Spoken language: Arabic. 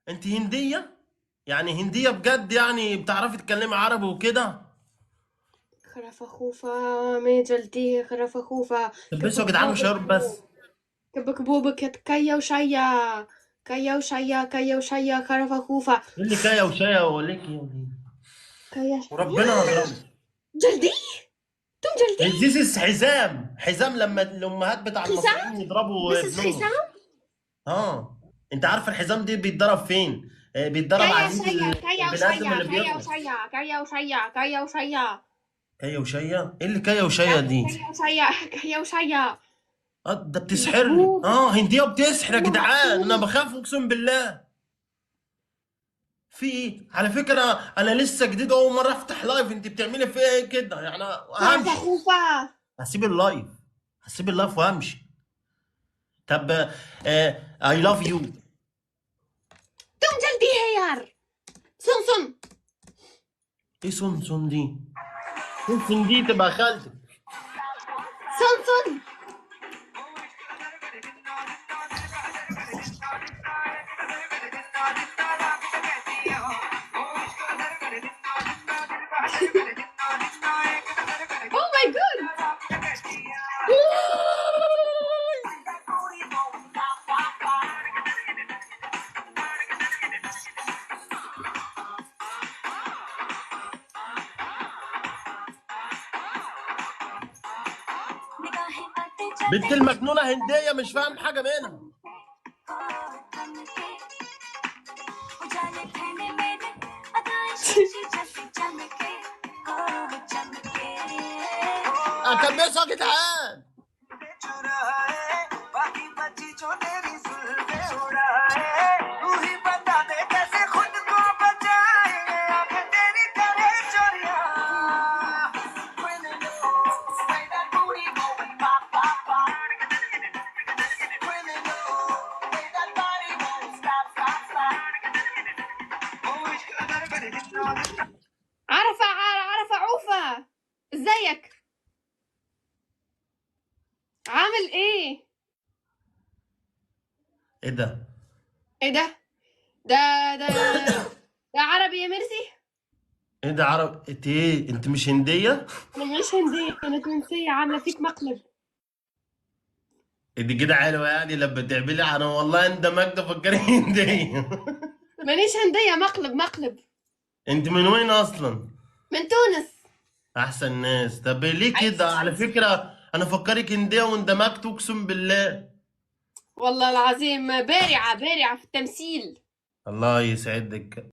انت هندية؟ يعني هندية بجد؟ يعني بتعرفي تتكلمي عربي وكده؟ خرافة خوفة. مي جلدي خرافة خوفة. لبسوا يا كبك جدعان بوبك. وشارب بس. كبك بوبك كيا وشيا. كيا وشيا كيا وشيا خرافة خوفة. ايه اللي كايا وشايا ووليك يا وليه؟ كيا وربنا هضربه. جلدي. توم جلدي. ذيس حزام، حزام لما الامهات بتاع خسام. المصريين يضربوا This is ابنهم. خسام. اه. انت عارف الحزام دي بيتضرب فين؟ بيتضرب كيا عزيز وشيا كيا البني ادم وشيا اللي كيا بيغلط. وشيا كيا وشيا كيا وشيا. كايا وشايا؟ ايه اللي كايا وشايا دي؟ كيا وشيا كيا وشيا. ده بتسحرني. المحبوب. هندية بتسحر يا جدعان، انا المحبوب. بخاف اقسم بالله. في ايه؟ على فكرة انا لسه جديد، اول مرة افتح لايف، انت بتعملي فيا ايه كده؟ يعني خرافة همشي. خوفة. هسيب اللايف. هسيب اللايف وهمشي. طب اي لاف يو. توم جلدي هيار. سن. ايه سون دي؟ سون دي تبقى خالتك. سن. Oh my god. بنت المجنونة هندية مش فاهم حاجة منها. اكبسوا يا جدعان. عرفة عوفة. ازيك؟ عامل ايه؟ ايه ده؟ ايه ده؟ ده ده ده عربي يا ميرسي. ايه ده عرب؟ انت ايه؟ انت مش هندية؟ انا مش هندية، انا تونسية، عاملة فيك مقلب. دي كده حلوة يعني لما تعملي، انا والله اندمجت فكري هندية. مانيش هندية، مقلب. انت من وين اصلا؟ من تونس. احسن ناس. طب ليه عايش. كده؟ على فكرة انا فكرك هندية واندمجت اقسم بالله. والله العظيم بارعة في التمثيل. الله يسعدك.